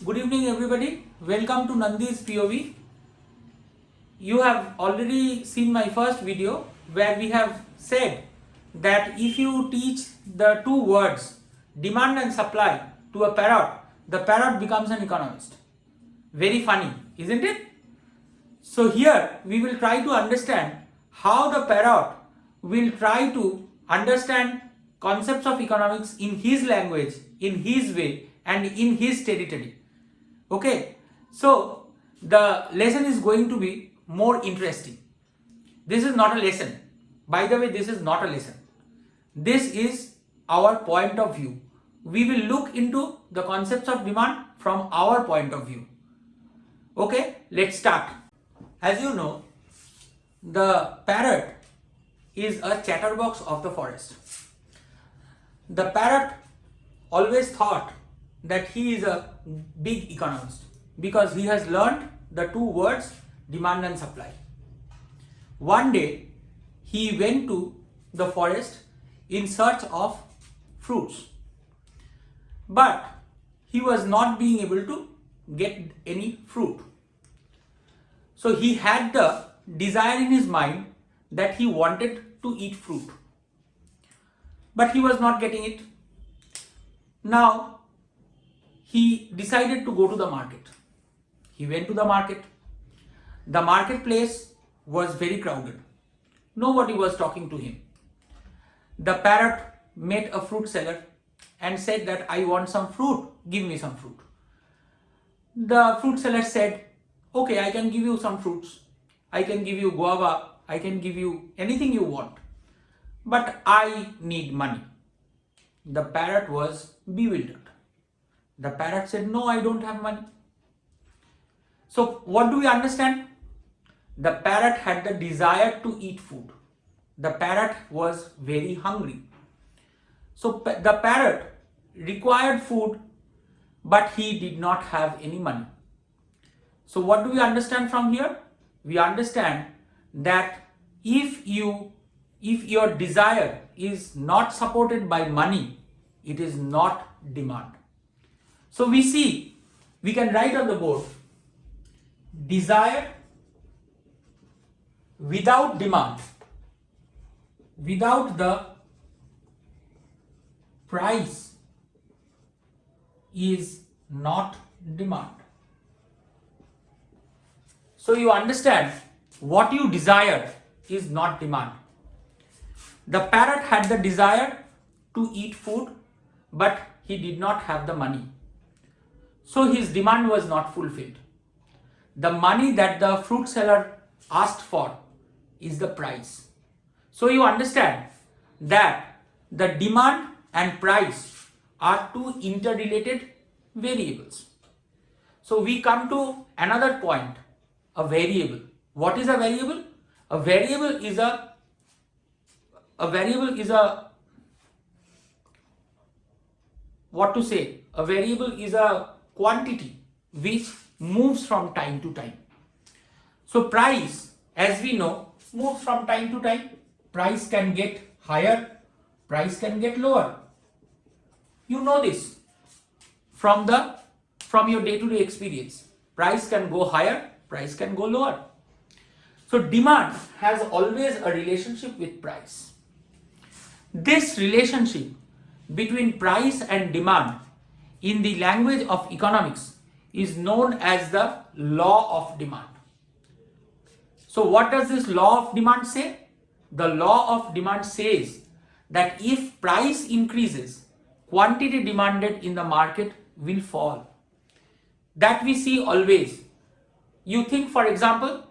Good evening everybody. Welcome to NANDI'S POV. You have already seen my first video where we have said that if you teach the two words demand and supply to a parrot, the parrot becomes an economist. Very funny, isn't it? So here we will try to understand how the parrot will try to understand concepts of economics in his language, in his way and in his territory. Okay, so the lesson is going to be more interesting. This is not a lesson. By the way, this is not a lesson. This is our point of view. We will look into the concepts of demand from our point of view. Okay, let's start. As you know, the parrot is a chatterbox of the forest. The parrot always thought that he is a big economist because he has learned the two words demand and supply. One day he went to the forest in search of fruits, but he was not being able to get any fruit. So he had the desire in his mind that he wanted to eat fruit, but he was not getting it. Now he decided to go to the market. He went to the market. The marketplace was very crowded. Nobody was talking to him. The parrot met a fruit seller and said that I want some fruit, give me some fruit. The fruit seller said, okay, I can give you some fruits. I can give you guava, I can give you anything you want, but I need money. The parrot was bewildered. The parrot said, no, I don't have money. So what do we understand? The parrot had the desire to eat food. The parrot was very hungry. So the parrot required food, but he did not have any money. So what do we understand from here? We understand that if your desire is not supported by money, it is not demand. So we can write on the board, desire without demand, without the price is not demand. So you understand what you desire is not demand. The parrot had the desire to eat food, but he did not have the money. So his demand was not fulfilled. The money that the fruit seller asked for is the price. So you understand that the demand and price are two interrelated variables. So we come to another point, a variable. What is a variable? A variable is a quantity which moves from time to time. So price, as we know, moves from time to time. Price can get higher, price can get lower. You know this from your day-to-day experience. Price can go higher, price can go lower. So demand has always a relationship with price. This relationship between price and demand in the language of economics is known as the law of demand. So what does this law of demand say? The law of demand says that if price increases, quantity demanded in the market will fall. That we see always. You think, for example,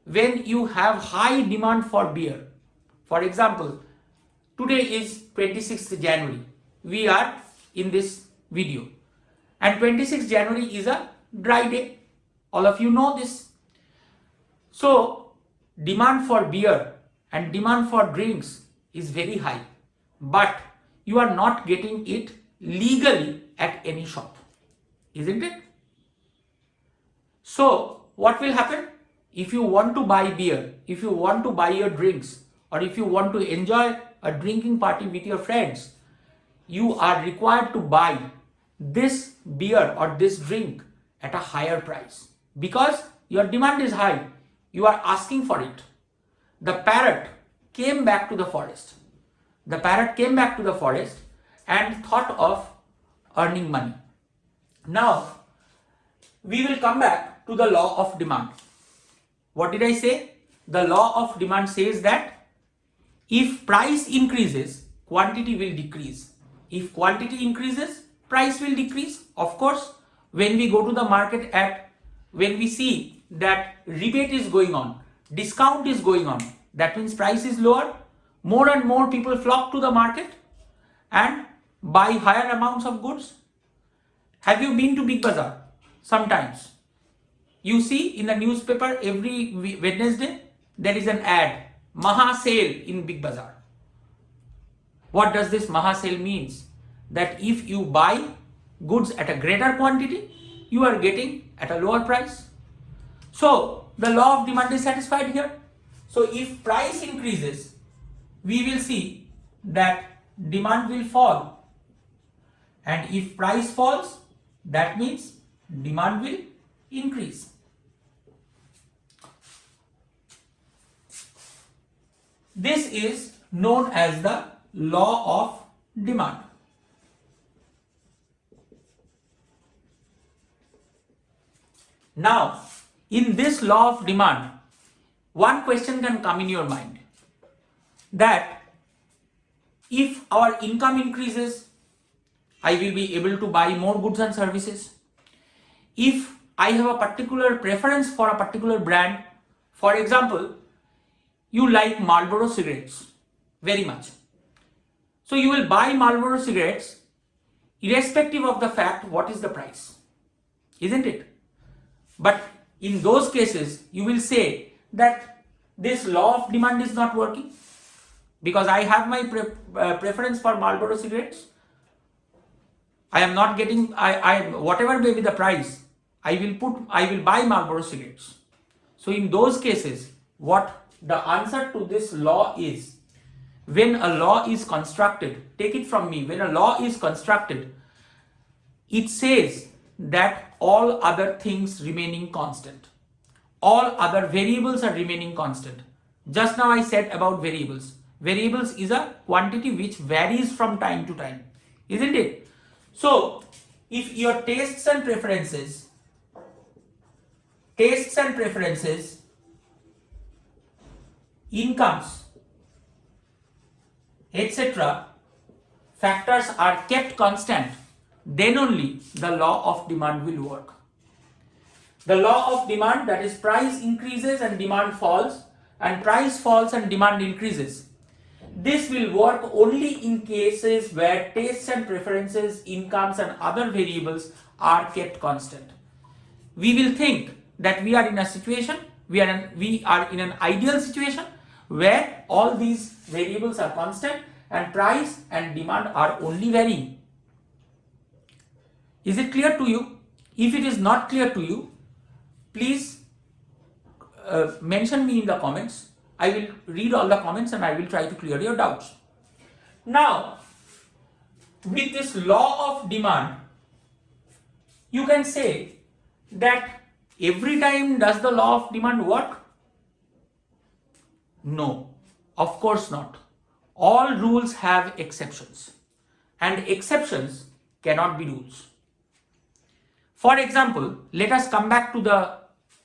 when you have high demand for beer. For example, today is 26th January. We are in this video. And 26th January is a dry day. All of you know this. So demand for beer and demand for drinks is very high, but you are not getting it legally at any shop, isn't it? So what will happen? If you want to buy beer, if you want to buy your drinks, or if you want to enjoy a drinking party with your friends, you are required to buy this beer or this drink at a higher price because your demand is high. You are asking for it. The parrot came back to the forest. The parrot came back to the forest and thought of earning money. Now, we will come back to the law of demand. What did I say? The law of demand says that if price increases, quantity will decrease. If quantity increases, price will decrease. Of course, when we go to the market when we see that rebate is going on, discount is going on, that means price is lower, more and more people flock to the market and buy higher amounts of goods. Have you been to Big Bazaar? Sometimes. You see in the newspaper every Wednesday, there is an ad, Maha Sale in Big Bazaar. What does this Maha Sale means? That if you buy goods at a greater quantity, you are getting at a lower price. So the law of demand is satisfied here. So if price increases, we will see that demand will fall. And if price falls, that means demand will increase. This is known as the law of demand. Now, in this law of demand, one question can come in your mind that if our income increases, I will be able to buy more goods and services. If I have a particular preference for a particular brand, for example, you like Marlboro cigarettes very much. So you will buy Marlboro cigarettes irrespective of the fact what is the price, isn't it? But in those cases, you will say that this law of demand is not working because I have my preference for Marlboro cigarettes. I am not getting, whatever may be the price, I will buy Marlboro cigarettes. So in those cases, what the answer to this law is, when a law is constructed, take it from me, when a law is constructed, it says that all other things remaining constant. All other variables are remaining constant. Just now I said about variables. Variables is a quantity which varies from time to time, isn't it? So, if your tastes and preferences, incomes, etc., factors are kept constant, then only the law of demand will work. The law of demand, that is price increases and demand falls, and price falls and demand increases. This will work only in cases where tastes and preferences, incomes and other variables are kept constant. We will think that we are in a situation, we are in an ideal situation where all these variables are constant and price and demand are only varying. Is it clear to you? If it is not clear to you, please mention me in the comments. I will read all the comments and I will try to clear your doubts. Now, with this law of demand, you can say that every time does the law of demand work? No, of course not. All rules have exceptions, and exceptions cannot be rules. For example, let us come back to the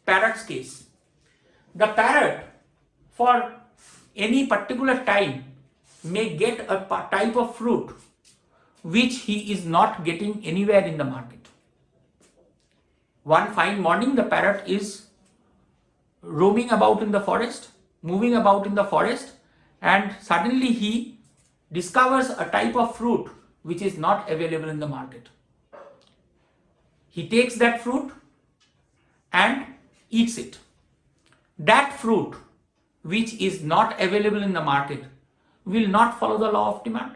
parrot's case. The parrot, for any particular time, may get a type of fruit which he is not getting anywhere in the market. One fine morning, the parrot is roaming about in the forest, moving about in the forest, and suddenly he discovers a type of fruit which is not available in the market. He takes that fruit and eats it. That fruit which is not available in the market will not follow the law of demand.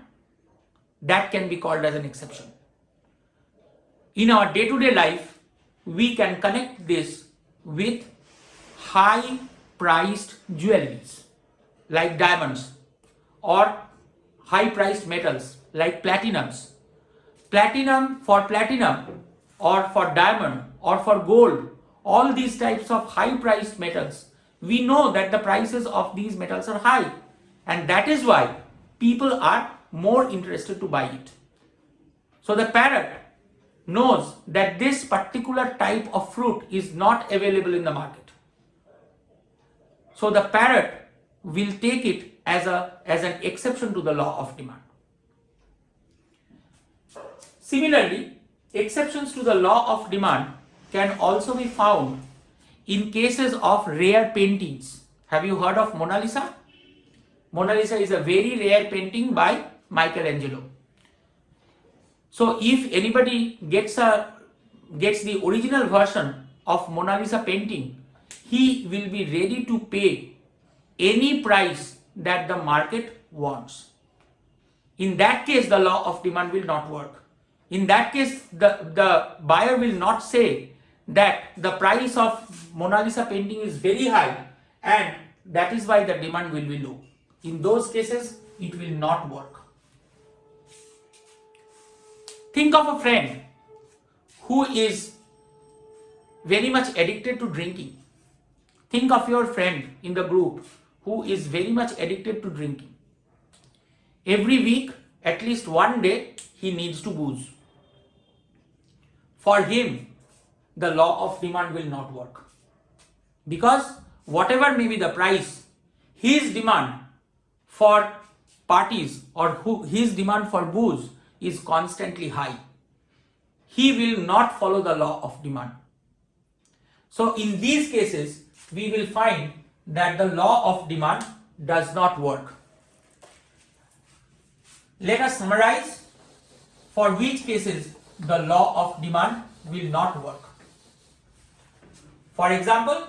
That can be called as an exception. In our day-to-day life, we can connect this with high-priced jewelries like diamonds or high-priced metals like platinums. For platinum, or for diamond or for gold, all these types of high priced metals, we know that the prices of these metals are high, and that is why people are more interested to buy it. So the parrot knows that this particular type of fruit is not available in the market. So the parrot will take it as an exception to the law of demand. Similarly, exceptions to the law of demand can also be found in cases of rare paintings. Have you heard of Mona Lisa? Mona Lisa is a very rare painting by Michelangelo. So if anybody gets the original version of Mona Lisa painting, he will be ready to pay any price that the market wants. In that case, the law of demand will not work. In that case, the buyer will not say that the price of Mona Lisa painting is very high and that is why the demand will be low. In those cases, it will not work. Think of a friend who is very much addicted to drinking. Think of your friend in the group who is very much addicted to drinking. Every week, at least one day, he needs to booze. For him, the law of demand will not work. Because whatever may be the price, his demand for parties or his demand for booze is constantly high. He will not follow the law of demand. So in these cases, we will find that the law of demand does not work. Let us summarize for which cases the law of demand will not work. For example,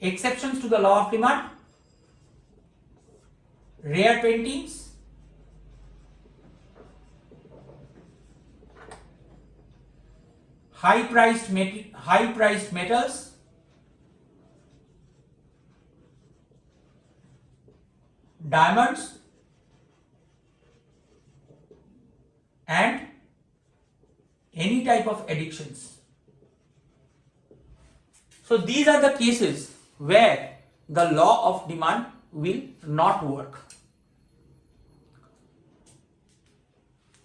exceptions to the law of demand: rare paintings, high priced metals, diamonds, and any type of addictions. So these are the cases where the law of demand will not work.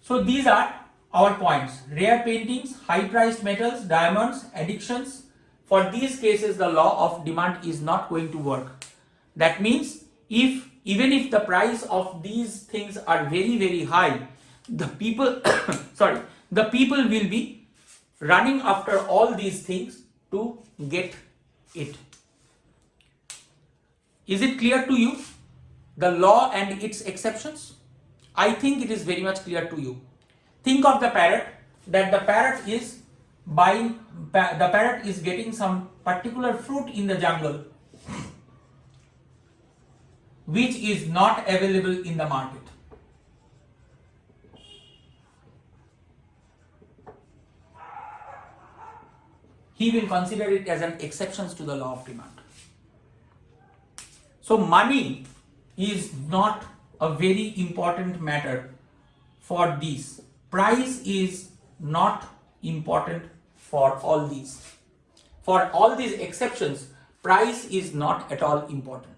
So these are our points: rare paintings, high priced metals, diamonds, addictions. For these cases, the law of demand is not going to work. That means even if the price of these things are very, very high, the people the people will be running after all these things to get it. Is it clear to you, the law and its exceptions? I think it is very much clear to you. Think of the parrot, that the parrot is getting some particular fruit in the jungle which is not available in the market. He will consider it as an exception to the law of demand. So money is not a very important matter for these. Price is not important for all these. For all these exceptions, price is not at all important.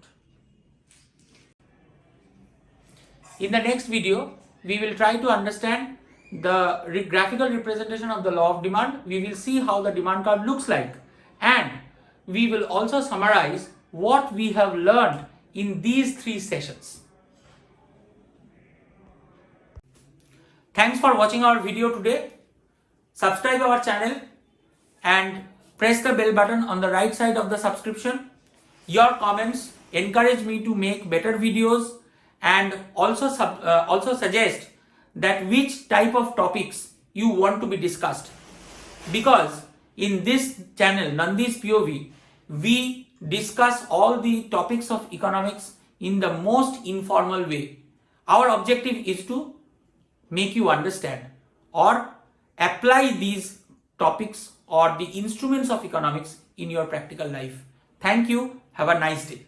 In the next video, we will try to understand the graphical representation of the law of demand. We will see how the demand curve looks like, and we will also summarize what we have learned in these 3 sessions. Thanks for watching our video today. Subscribe our channel and press the bell button on the right side of the subscription. Your comments encourage me to make better videos, and also suggest that which type of topics you want to be discussed. Because in this channel, NANDI'S POV, we discuss all the topics of economics in the most informal way. Our objective is to make you understand or apply these topics or the instruments of economics in your practical life. Thank you. Have a nice day.